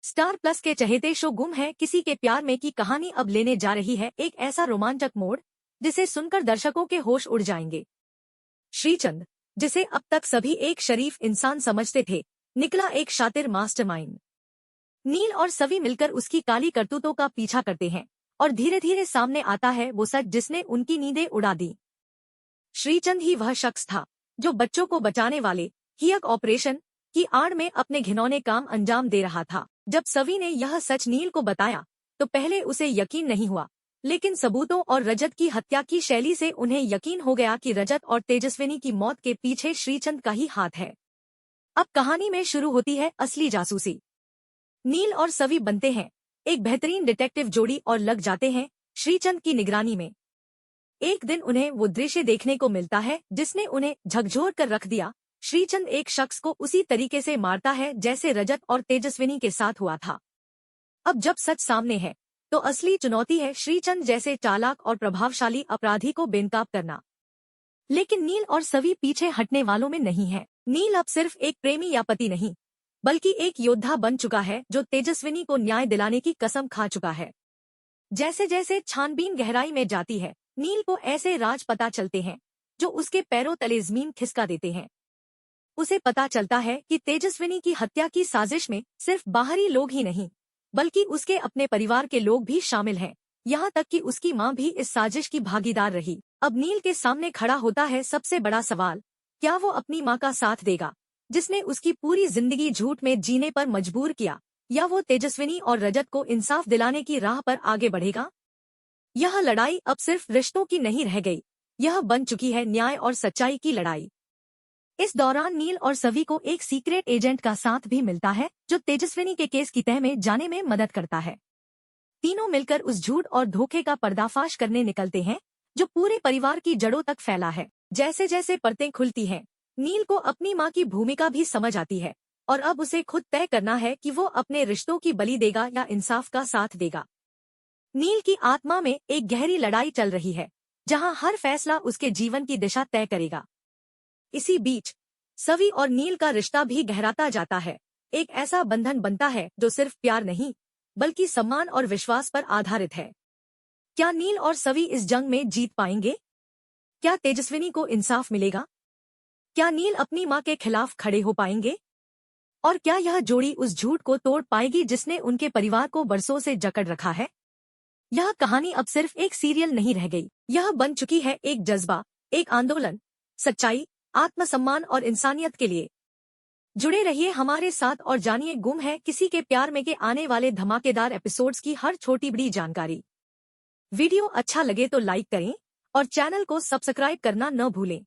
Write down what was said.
Star plus के चहेते show गुम है किसी के प्यार में की कहानी अब लेने जा रही है एक ऐसा रोमांचक मोड़ जिसे सुनकर दर्शकों के होश उड़ जाएंगे। श्रीचंद, जिसे अब तक सभी एक शरीफ इंसान समझते थे, निकला एक शातिर मास्टरमाइंड। नील और सवी मिलकर उसकी काली करतूतों का पीछा करते हैं और धीरे धीरे सामने आता है वो सच जिसने उनकी नींदें उड़ा दी। श्रीचंद ही वह शख्स था जो बच्चों को बचाने वाले हियक ऑपरेशन की आड़ में अपने घिनौने काम अंजाम दे रहा था। जब सवी ने यह सच नील को बताया तो पहले उसे यकीन नहीं हुआ, लेकिन सबूतों और रजत की हत्या की शैली से उन्हें यकीन हो गया कि रजत और तेजस्विनी की मौत के पीछे श्रीचंद का ही हाथ है। अब कहानी में शुरू होती है असली जासूसी। नील और सवी बनते हैं एक बेहतरीन डिटेक्टिव जोड़ी और लग जाते हैं श्रीचंद की निगरानी में। एक दिन उन्हें वो दृश्य देखने को मिलता है जिसने उन्हें झकझोर कर रख दिया। श्रीचंद एक शख्स को उसी तरीके से मारता है जैसे रजत और तेजस्विनी के साथ हुआ था। अब जब सच सामने है तो असली चुनौती है श्रीचंद जैसे चालाक और प्रभावशाली अपराधी को बेनकाब करना। लेकिन नील और सवी पीछे हटने वालों में नहीं है। नील अब सिर्फ एक प्रेमी या पति नहीं, बल्कि एक योद्धा बन चुका है जो तेजस्विनी को न्याय दिलाने की कसम खा चुका है। जैसे जैसे छानबीन गहराई में जाती है, नील को ऐसे राज पता चलते हैं जो उसके पैरों तले जमीन खिसका देते हैं। उसे पता चलता है कि तेजस्विनी की हत्या की साजिश में सिर्फ बाहरी लोग ही नहीं, बल्कि उसके अपने परिवार के लोग भी शामिल हैं। यहाँ तक कि उसकी माँ भी इस साजिश की भागीदार रही। अब नील के सामने खड़ा होता है सबसे बड़ा सवाल, क्या वो अपनी माँ का साथ देगा जिसने उसकी पूरी जिंदगी झूठ में जीने पर मजबूर किया, या वो तेजस्विनी और रजत को इंसाफ दिलाने की राह पर आगे बढ़ेगा। यह लड़ाई अब सिर्फ रिश्तों की नहीं रह गई, यह बन चुकी है न्याय और सच्चाई की लड़ाई। इस दौरान नील और सवी को एक सीक्रेट एजेंट का साथ भी मिलता है जो तेजस्विनी के केस की तह में जाने में मदद करता है। तीनों मिलकर उस झूठ और धोखे का पर्दाफाश करने निकलते हैं जो पूरे परिवार की जड़ों तक फैला है। जैसे जैसे परतें खुलती हैं, नील को अपनी माँ की भूमिका भी समझ आती है और अब उसे खुद तय करना है कि वो अपने रिश्तों की बलि देगा या इंसाफ का साथ देगा। नील की आत्मा में एक गहरी लड़ाई चल रही है जहाँ हर फैसला उसके जीवन की दिशा तय करेगा। इसी बीच सवी और नील का रिश्ता भी गहराता जाता है। एक ऐसा बंधन बनता है जो सिर्फ प्यार नहीं, बल्कि सम्मान और विश्वास पर आधारित है। क्या नील और सवी इस जंग में जीत पाएंगे? क्या तेजस्विनी को इंसाफ मिलेगा? क्या नील अपनी माँ के खिलाफ खड़े हो पाएंगे? और क्या यह जोड़ी उस झूठ को तोड़ पाएगी जिसने उनके परिवार को बरसों से जकड़ रखा है? यह कहानी अब सिर्फ एक सीरियल नहीं रह गई, यह बन चुकी है एक जज्बा, एक आंदोलन, सच्चाई, आत्मसम्मान और इंसानियत के लिए। जुड़े रहिए हमारे साथ और जानिए गुम है किसी के प्यार में के आने वाले धमाकेदार एपिसोड्स की हर छोटी बड़ी जानकारी। वीडियो अच्छा लगे तो लाइक करें और चैनल को सब्सक्राइब करना न भूलें।